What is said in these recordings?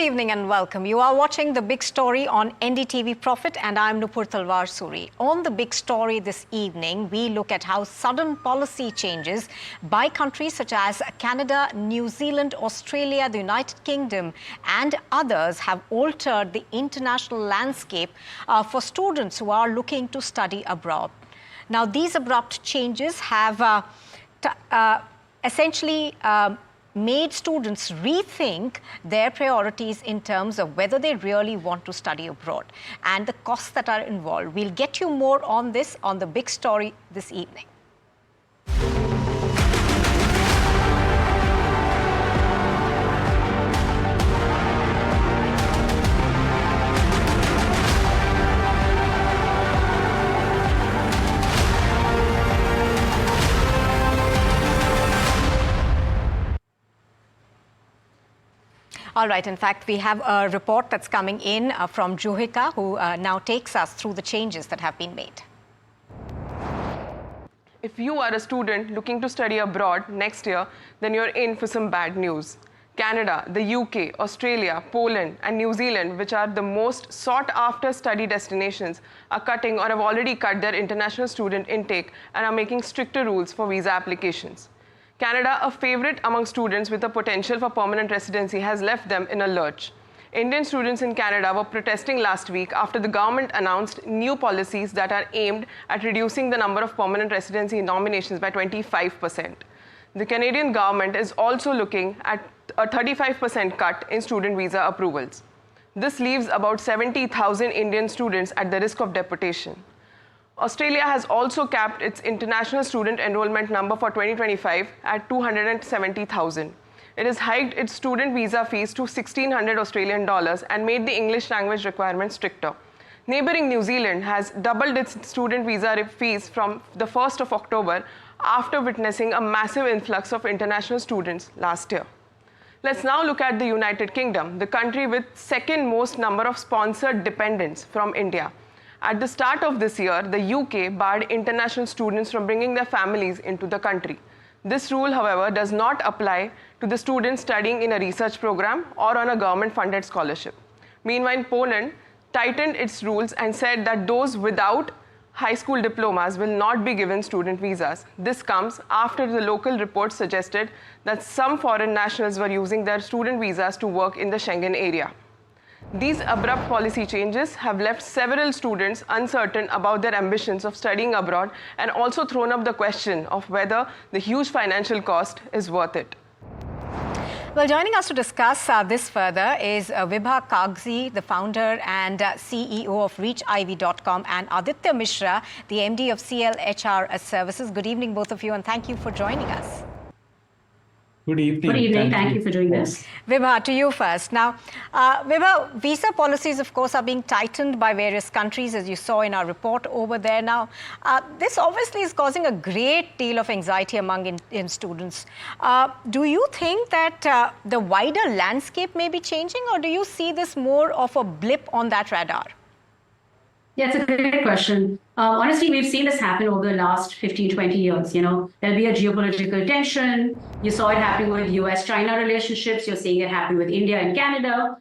evening and welcome. You are watching The Big Story on NDTV Profit and I'm Nupur Talwar Suri. On The Big Story this evening, we look at how sudden policy changes by countries such as Canada, New Zealand, Australia, the United Kingdom and others have altered the international landscape for students who are looking to study abroad. Now, these abrupt changes have essentially made students rethink their priorities in terms of whether they really want to study abroad and the costs that are involved. We'll get you more on this on The Big Story this evening. All right. In fact, we have a report that's coming in from Juhika, who now takes us through the changes that have been made. If you are a student looking to study abroad next year, then you're in for some bad news. Canada, the UK, Australia, Poland, and New Zealand, which are the most sought-after study destinations, are cutting or have already cut their international student intake and are making stricter rules for visa applications. Canada, a favorite among students with a potential for permanent residency, has left them in a lurch. Indian students in Canada were protesting last week after the government announced new policies that are aimed at reducing the number of permanent residency nominations by 25%. The Canadian government is also looking at a 35% cut in student visa approvals. This leaves about 70,000 Indian students at the risk of deportation. Australia has also capped its international student enrollment number for 2025 at 270,000. It has hiked its student visa fees to 1,600 Australian dollars and made the English language requirement stricter. Neighbouring New Zealand has doubled its student visa fees from the 1st of October after witnessing a massive influx of international students last year. Let's now look at the United Kingdom, the country with second most number of sponsored dependents from India. At the start of this year, the UK barred international students from bringing their families into the country. This rule, however, does not apply to the students studying in a research program or on a government-funded scholarship. Meanwhile, Poland tightened its rules and said that those without high school diplomas will not be given student visas. This comes after the local reports suggested that some foreign nationals were using their student visas to work in the Schengen area. These abrupt policy changes have left several students uncertain about their ambitions of studying abroad and also thrown up the question of whether the huge financial cost is worth it. Well, joining us to discuss this further is Vibha Kagzi, the founder and CEO of ReachIV.com, and Aditya Mishra, the MD of CLHR Services. Good evening, both of you, and thank you for joining us. Good evening. Good evening. Thank you for doing this. Vibha, to you first. Now, Vibha, visa policies, of course, are being tightened by various countries, as you saw in our report over there. Now, this obviously is causing a great deal of anxiety among Indian students. Do you think that the wider landscape may be changing, or do you see this more of a blip on that radar? Yeah, it's a great question. Honestly, we've seen this happen over the last 15, 20 years. There'll be a geopolitical tension. You saw it happening with US-China relationships. You're seeing it happen with India and Canada.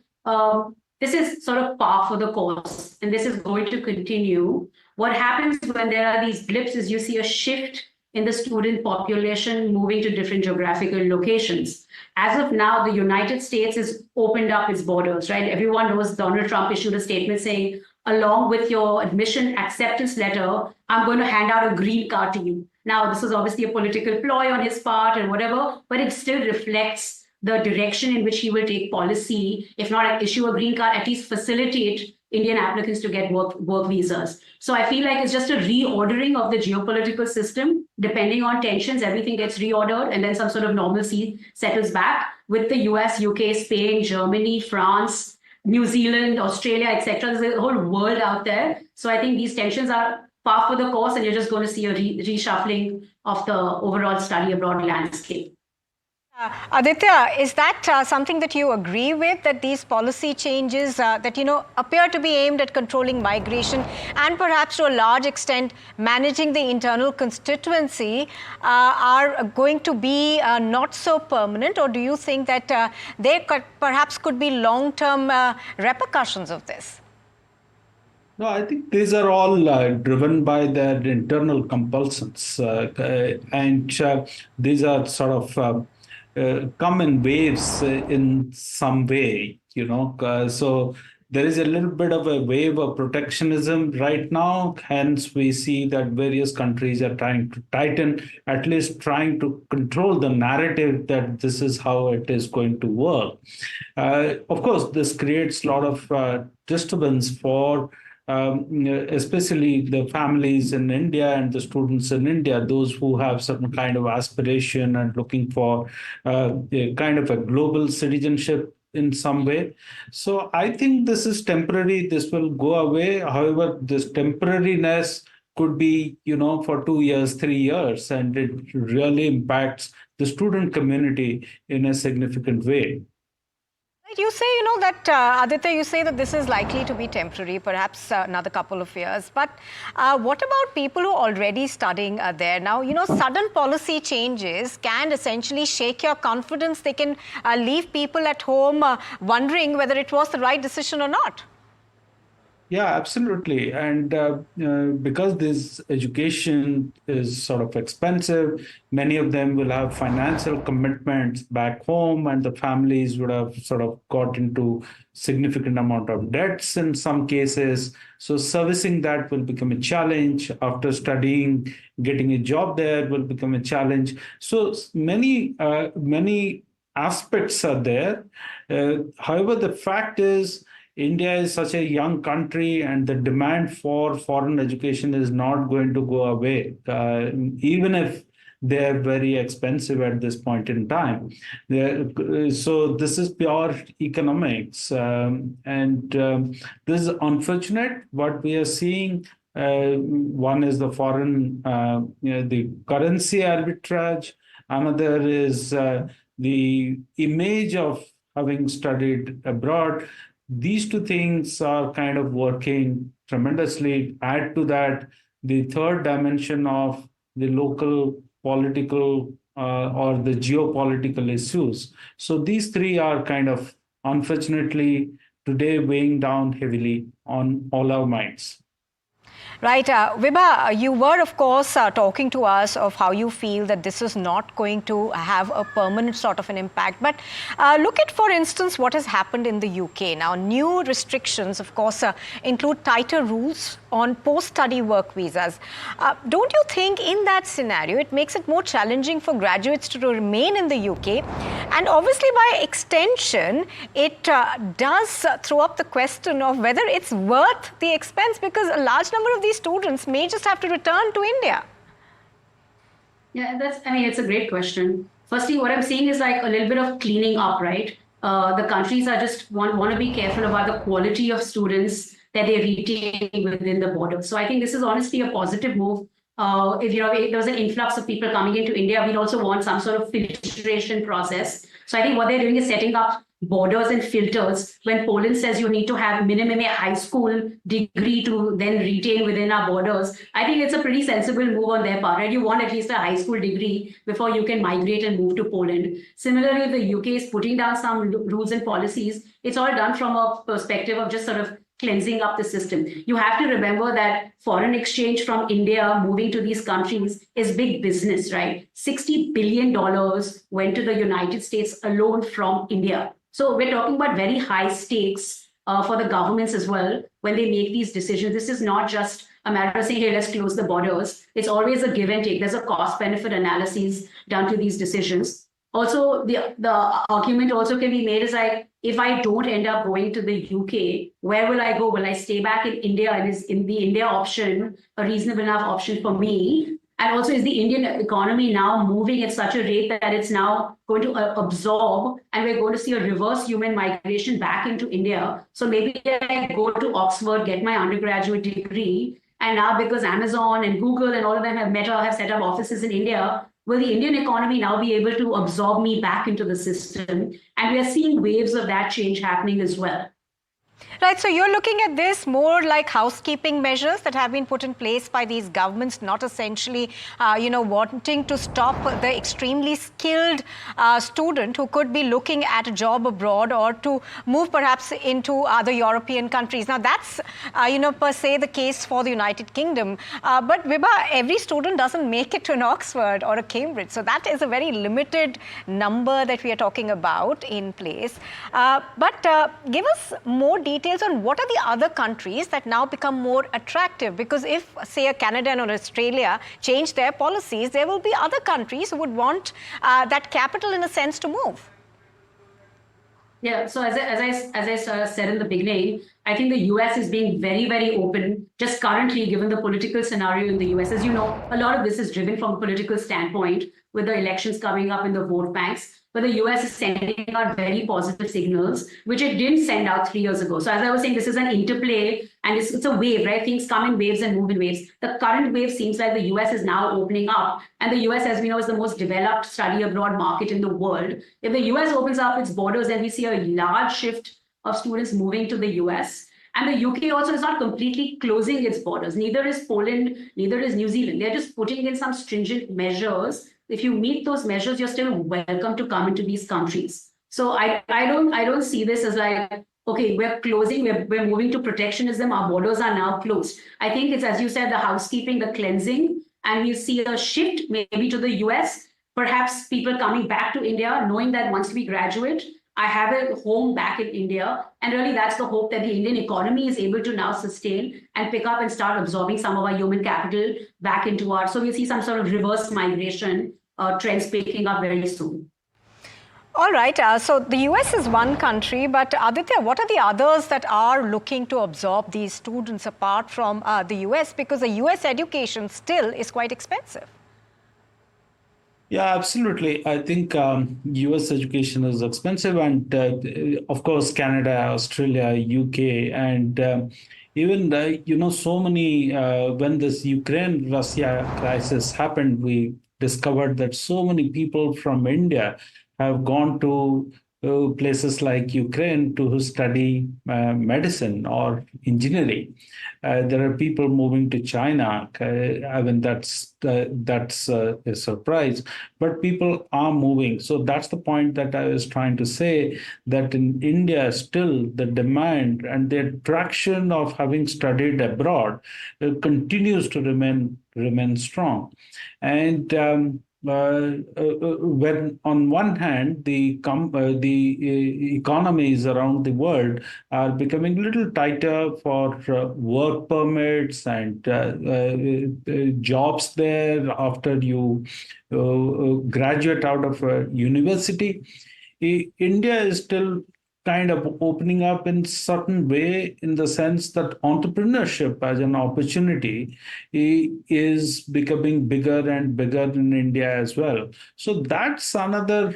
This is sort of par for the course, and this is going to continue. What happens when there are these blips is you see a shift in the student population moving to different geographical locations. As of now, the United States has opened up its borders, right? Everyone knows Donald Trump issued a statement saying, along with your admission acceptance letter, I'm going to hand out a green card to you. Now, this is obviously a political ploy on his part and whatever, but it still reflects the direction in which he will take policy, if not issue a green card, at least facilitate Indian applicants to get work visas. So I feel like it's just a reordering of the geopolitical system. Depending on tensions, everything gets reordered and then some sort of normalcy settles back with the US, UK, Spain, Germany, France, New Zealand, Australia, etc. There's a whole world out there. So I think these tensions are par for the course, and you're just going to see a reshuffling of the overall study abroad landscape. Aditya, is that something that you agree with, that these policy changes that, appear to be aimed at controlling migration and perhaps to a large extent managing the internal constituency are going to be not so permanent? Or do you think that there perhaps could be long-term repercussions of this? No, I think these are all driven by their internal compulsions, and these are sort of come in waves in some way, So there is a little bit of a wave of protectionism right now. Hence, we see that various countries are trying to tighten, at least trying to control the narrative that this is how it is going to work. Of course, this creates a lot of disturbance for especially the families in India and the students in India, those who have certain kind of aspiration and looking for a kind of a global citizenship in some way. So I think this is temporary. This will go away. However, this temporariness could be, for 2 years, 3 years, and it really impacts the student community in a significant way. You say, that, Aditya, you say that this is likely to be temporary, perhaps another couple of years. But what about people who are already studying there? Now, sudden policy changes can essentially shake your confidence. They can leave people at home wondering whether it was the right decision or not. Yeah, absolutely. And because this education is sort of expensive, many of them will have financial commitments back home, and the families would have sort of got into significant amount of debts in some cases. So servicing that will become a challenge. After studying, getting a job there will become a challenge. So many aspects are there. However, the fact is, India is such a young country, and the demand for foreign education is not going to go away, even if they're very expensive at this point in time. So this is pure economics, and this is unfortunate. What we are seeing, one is the foreign, the currency arbitrage. Another is the image of having studied abroad. These two things are kind of working tremendously. Add to that the third dimension of the local political or the geopolitical issues. So these three are kind of, unfortunately, today weighing down heavily on all our minds. Right. Vibha, you were, of course, talking to us of how you feel that this is not going to have a permanent sort of an impact. But look at, for instance, what has happened in the UK. Now, new restrictions, of course, include tighter rules on post-study work visas. Don't you think in that scenario, it makes it more challenging for graduates to remain in the UK? And obviously, by extension, it does throw up the question of whether it's worth the expense, because a large number of these students may just have to return to India. Yeah, it's a great question. Firstly, what I'm seeing is like a little bit of cleaning up, right? The countries are just want to be careful about the quality of students that they retain within the border. So I think this is honestly a positive move. If there was an influx of people coming into India, we'd also want some sort of filtration process. So I think what they're doing is setting up borders and filters. When Poland says you need to have minimum a high school degree to then retain within our borders, I think it's a pretty sensible move on their part, right? You want at least a high school degree before you can migrate and move to Poland. Similarly, if the UK is putting down some rules and policies, it's all done from a perspective of just sort of cleansing up the system. You have to remember that foreign exchange from India moving to these countries is big business, right? $60 billion went to the United States alone from India. So we're talking about very high stakes for the governments as well when they make these decisions. This is not just a matter of saying, hey, let's close the borders. It's always a give and take. There's a cost-benefit analysis done to these decisions. Also, the argument also can be made is like, if I don't end up going to the UK, where will I go? Will I stay back in India? And is in the India option a reasonable enough option for me? And also, is the Indian economy now moving at such a rate that it's now going to absorb, and we're going to see a reverse human migration back into India? So maybe I go to Oxford, get my undergraduate degree, And now because Amazon and Google and all of them have set up offices in India, will the Indian economy now be able to absorb me back into the system? And we are seeing waves of that change happening as well. Right, so you're looking at this more like housekeeping measures that have been put in place by these governments, not essentially, wanting to stop the extremely skilled student who could be looking at a job abroad or to move perhaps into other European countries. Now, that's, per se the case for the United Kingdom. But Vibha, every student doesn't make it to an Oxford or a Cambridge. So that is a very limited number that we are talking about in place. But give us more details on what are the other countries that now become more attractive, because if, say, a Canada or Australia change their policies, there will be other countries who would want that capital in a sense to move. Yeah, so as I said in the beginning, I think the US is being very, very open just currently, given the political scenario in the US. As you know, a lot of this is driven from a political standpoint with the elections coming up in the vote banks. But the US is sending out very positive signals, which it didn't send out 3 years ago. So as I was saying, this is an interplay and it's a wave, right? Things come in waves and move in waves. The current wave seems like the US is now opening up. And the US, as we know, is the most developed study abroad market in the world. If the US opens up its borders, then we see a large shift of students moving to the US. And the UK also is not completely closing its borders. Neither is Poland, neither is New Zealand. They're just putting in some stringent measures. If you meet those measures, you're still welcome to come into these countries. So I don't see this as like, okay, we're closing, we're moving to protectionism, our borders are now closed. I think it's, as you said, the housekeeping, the cleansing, and we see a shift maybe to the US, perhaps people coming back to India, knowing that once we graduate, I have a home back in India. And really, that's the hope that the Indian economy is able to now sustain and pick up and start absorbing some of our human capital back into our. So we'll see some sort of reverse migration trends picking up very soon. All right. So the US is one country, but Aditya, what are the others that are looking to absorb these students apart from the US? Because the US education still is quite expensive. Yeah, absolutely. I think US education is expensive, and of course, Canada, Australia, UK, and even so many. When this Ukraine-Russia crisis happened, we discovered that so many people from India have gone to places like Ukraine to study medicine or engineering. There are people moving to China. I mean, that's a surprise, but people are moving. So that's the point that I was trying to say, that in India, still the demand and the attraction of having studied abroad continues to remain strong. And when on one hand the economies around the world are becoming a little tighter for work permits and jobs there after you graduate out of a university, India is still kind of opening up in certain way, in the sense that entrepreneurship as an opportunity is becoming bigger and bigger in India as well. So that's another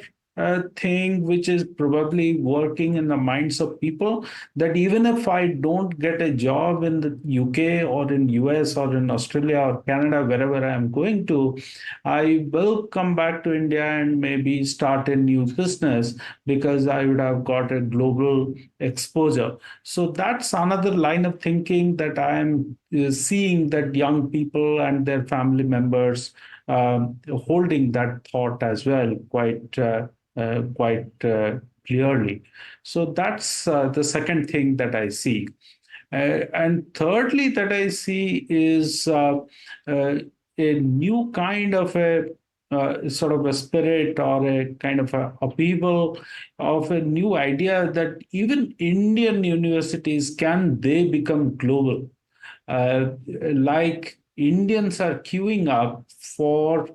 thing which is probably working in the minds of people, that even if I don't get a job in the UK or in US or in Australia or Canada, wherever I'm going to, I will come back to India and maybe start a new business because I would have got a global exposure. So that's another line of thinking that I'm seeing, that young people and their family members holding that thought as well quite clearly. So that's the second thing that I see. And thirdly, that I see is a new kind of a sort of a spirit or a kind of a upheaval of a new idea that even Indian universities, can they become global? Like Indians are queuing up for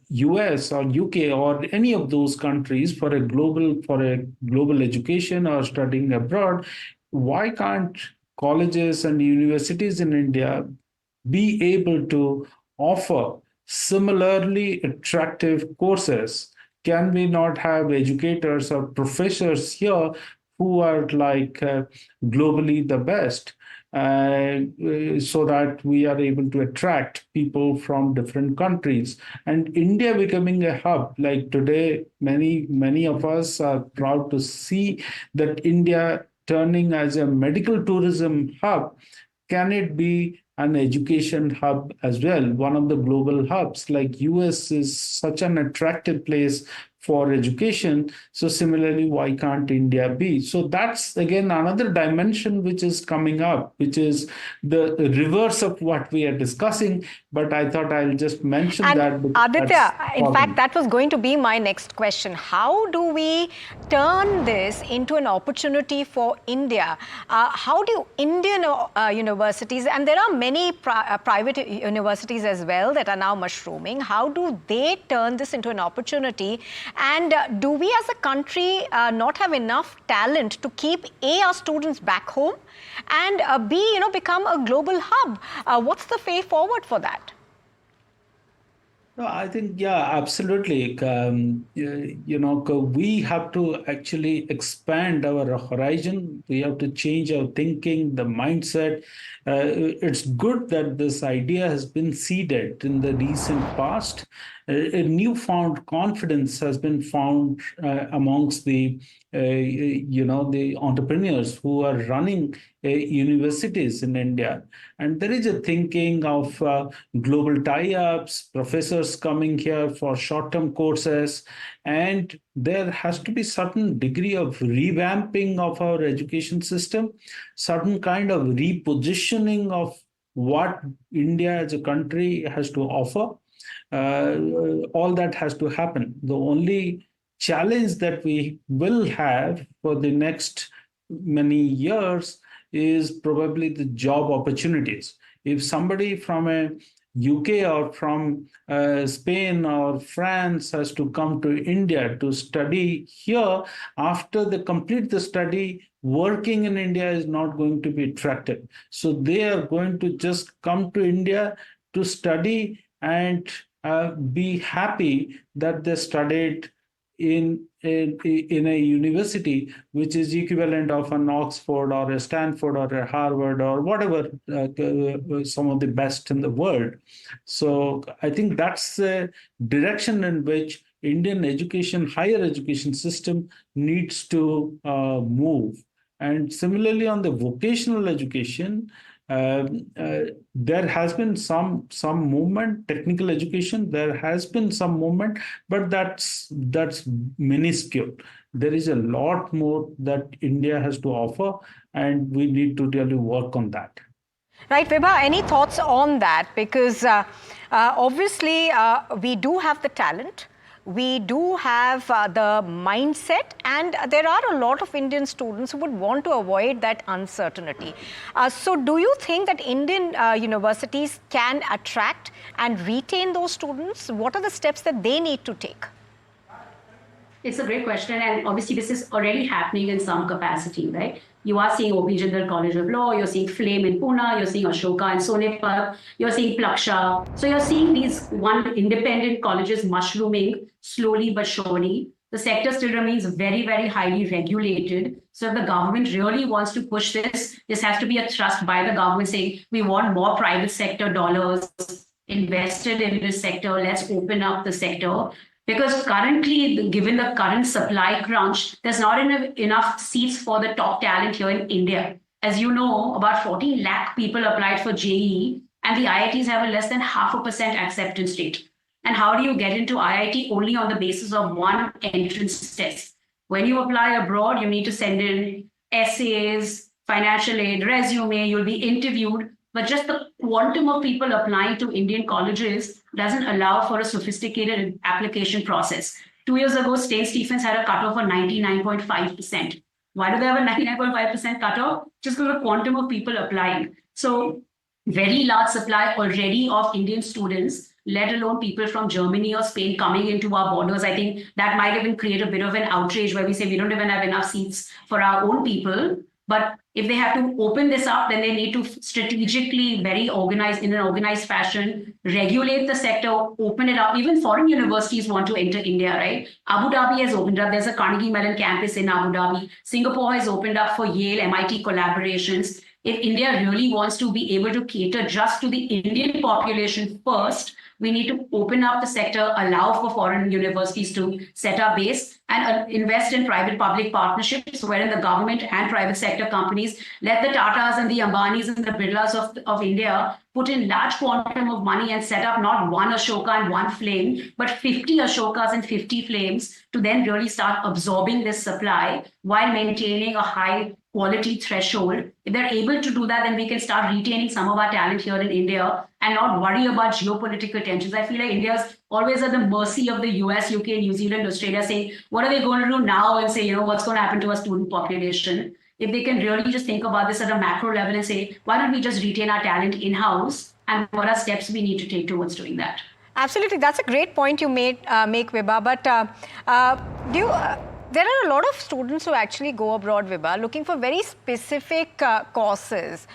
US or UK or any of those countries for a global education or studying abroad. Why can't colleges and universities in India be able to offer similarly attractive courses? Can we not have educators or professors here who are like globally the best? so that we are able to attract people from different countries. And India becoming a hub, like today, many of us are proud to see that India turning as a medical tourism hub. Can it be an education hub as well, one of the global hubs? Like US is such an attractive place for education, so similarly, why can't India be? So that's again another dimension which is coming up, which is the reverse of what we are discussing. But I thought I'll just mention And that because that's Aditya, in fact, important. that was going to be my next question. How do we turn this into an opportunity for India? How do Indian universities, and there are many private universities as well that are now mushrooming, how do they turn this into an opportunity? And do we as a country not have enough talent to keep our students back home and become a global hub? What's the way forward for that? No, I think, yeah, absolutely. We have to actually expand our horizon. We have to change our thinking, the mindset. It's good that this idea has been seeded in the recent past. A newfound confidence has been found amongst the entrepreneurs who are running universities in India. And there is a thinking of global tie-ups, professors coming here for short-term courses, and there has to be certain degree of revamping of our education system, certain kind of repositioning of what India as a country has to offer. All that has to happen. The only challenge that we will have for the next many years is probably the job opportunities. If somebody from a UK or from Spain or France has to come to India to study here, after they complete the study, working in India is not going to be attractive. So they are going to just come to India to study and be happy that they studied in a university which is equivalent of an Oxford or a Stanford or a Harvard or whatever, some of the best in the world. So I think that's the direction in which Indian education, higher education system needs to move. And similarly, on the vocational education, there has been some movement. Technical education, there has been some movement, but that's minuscule. There is a lot more that India has to offer, and we need to really work on that. Right, Vibha, any thoughts on that? Because obviously we do have the talent, we do have the mindset, and there are a lot of Indian students who would want to avoid that uncertainty. So do you think that Indian universities can attract and retain those students? What are the steps that they need to take? It's a great question, and obviously this is already happening in some capacity, right? You are seeing OP Jindal College of Law, you're seeing Flame in Pune, you're seeing Ashoka in Sonepat, you're seeing Plaksha. So you're seeing these independent colleges mushrooming slowly but surely. The sector still remains very, very highly regulated. So if the government really wants to push this has to be a thrust by the government saying, we want more private sector dollars invested in this sector, let's open up the sector. Because currently, given the current supply crunch, there's not enough seats for the top talent here in India. As you know, about 14 lakh people applied for JEE, and the IITs have a less than 0.5% acceptance rate. And how do you get into IIT? Only on the basis of one entrance test. When you apply abroad, you need to send in essays, financial aid, resume, you'll be interviewed. But just the quantum of people applying to Indian colleges doesn't allow for a sophisticated application process. 2 years ago, St. Stephen's had a cutoff of 99.5%. Why do they have a 99.5% cutoff? Just because of the quantum of people applying. So very large supply already of Indian students, let alone people from Germany or Spain coming into our borders. I think that might even create a bit of an outrage where we say we don't even have enough seats for our own people. But if they have to open this up, then they need to strategically, very organized, in an organized fashion, regulate the sector, open it up. Even foreign universities want to enter India, right? Abu Dhabi has opened up. There's a Carnegie Mellon campus in Abu Dhabi. Singapore has opened up for Yale, MIT collaborations. if India really wants to be able to cater just to the Indian population first, we need to open up the sector, allow for foreign universities to set up base, and invest in private-public partnerships wherein the government and private sector companies let the Tatas and the Ambanis and the Birlas of India put in large quantum of money and set up not one Ashoka and one flame, but 50 Ashokas and 50 flames to then really start absorbing this supply while maintaining a high quality threshold. If they're able to do that, then we can start retaining some of our talent here in India and not worry about geopolitical tensions. I feel like India's always at the mercy of the US, UK, New Zealand, Australia, saying, what are they going to do now? And say, what's going to happen to our student population? If they can really just think about this at a macro level and say, why don't we just retain our talent in-house? And what are steps we need to take towards doing that? Absolutely. That's a great point you make, Vibha. But there are a lot of students who actually go abroad, Vibha, looking for very specific courses.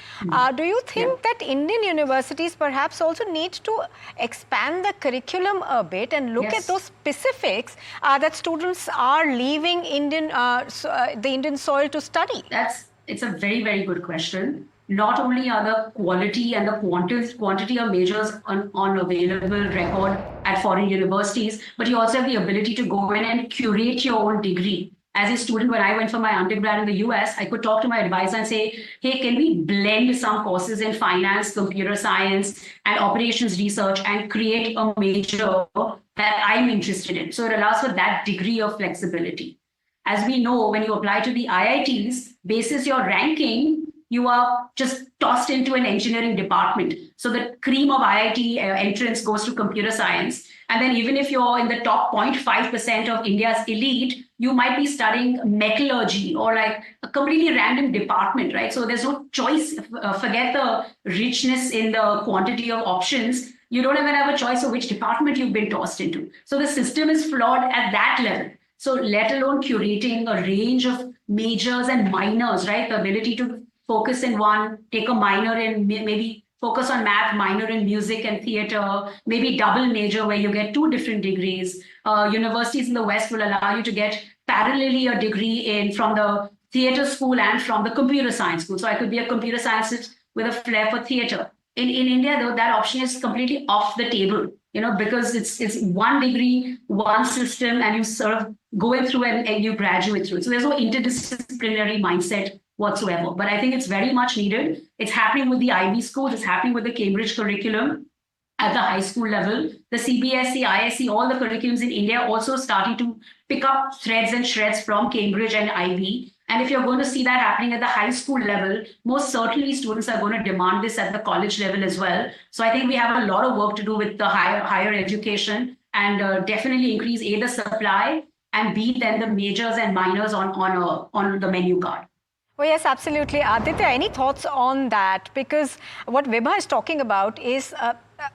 Do you think that Indian universities perhaps also need to expand the curriculum a bit and look at those specifics that students are leaving the Indian soil to study? It's a very, very good question. Not only are the quality and the quantity of majors on available record at foreign universities, but you also have the ability to go in and curate your own degree. As a student, when I went for my undergrad in the US, I could talk to my advisor and say, hey, can we blend some courses in finance, computer science, and operations research and create a major that I'm interested in? So it allows for that degree of flexibility. As we know, when you apply to the IITs, basis your ranking, you are just tossed into an engineering department. So the cream of IIT entrance goes to computer science. And then even if you're in the top 0.5% of India's elite, you might be studying metallurgy or like a completely random department, right? So there's no choice. Forget the richness in the quantity of options. You don't even have a choice of which department you've been tossed into. So the system is flawed at that level. So let alone curating a range of majors and minors, right? The ability to focus in one, take a minor in maybe focus on math, minor in music and theater, maybe double major where you get 2 different degrees. Universities in the West will allow you to get parallelly a degree from the theater school and from the computer science school. So I could be a computer scientist with a flair for theater. In India, though, that option is completely off the table, because it's one degree, one system, and you sort of go in through and you graduate through it. So there's no interdisciplinary mindset whatsoever. But I think it's very much needed. It's happening with the IB schools. It's happening with the Cambridge curriculum at the high school level. The CBSE, ISE, all the curriculums in India also starting to pick up threads and shreds from Cambridge and IB. And if you're going to see that happening at the high school level, most certainly students are going to demand this at the college level as well. So I think we have a lot of work to do with the higher education and definitely increase A, the supply, and B, then the majors and minors on the menu card. Oh, yes, absolutely. Aditya, any thoughts on that? Because what Vibha is talking about is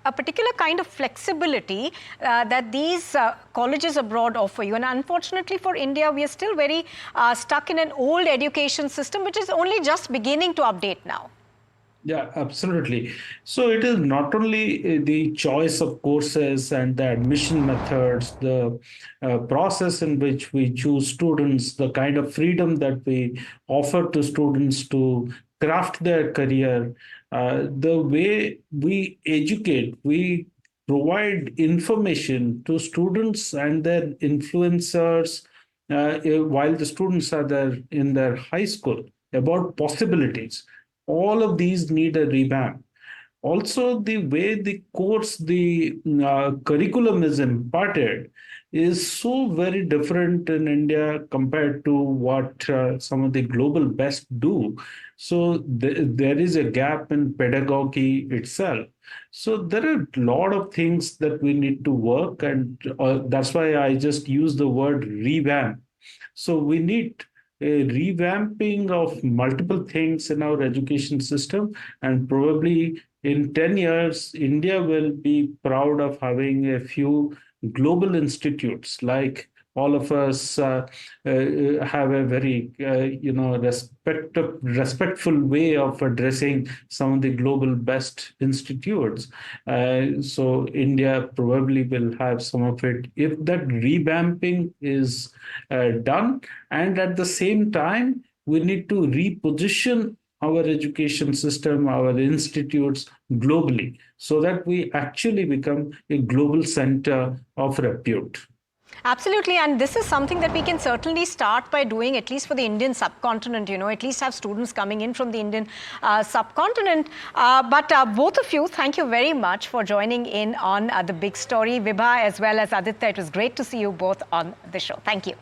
a particular kind of flexibility that these colleges abroad offer you. And unfortunately for India, we are still very stuck in an old education system, which is only just beginning to update now. Yeah, absolutely. So it is not only the choice of courses and the admission methods, the process in which we choose students, the kind of freedom that we offer to students to craft their career, the way we educate, we provide information to students and their influencers while the students are there in their high school about possibilities. All of these need a revamp. Also, the way the curriculum is imparted is so very different in India compared to what some of the global best do. So there is a gap in pedagogy itself. So there are a lot of things that we need to work, and that's why I just use the word revamp. So we need a revamping of multiple things in our education system, and probably in 10 years, India will be proud of having a few global institutes like all of us have a very respectful way of addressing some of the global best institutes. So India probably will have some of it if that revamping is done. And at the same time, we need to reposition our education system, our institutes globally, so that we actually become a global center of repute. Absolutely, and this is something that we can certainly start by doing, at least for the Indian subcontinent, at least have students coming in from the Indian subcontinent. But both of you, thank you very much for joining in on The Big Story. Vibha as well as Aditya, it was great to see you both on the show. Thank you.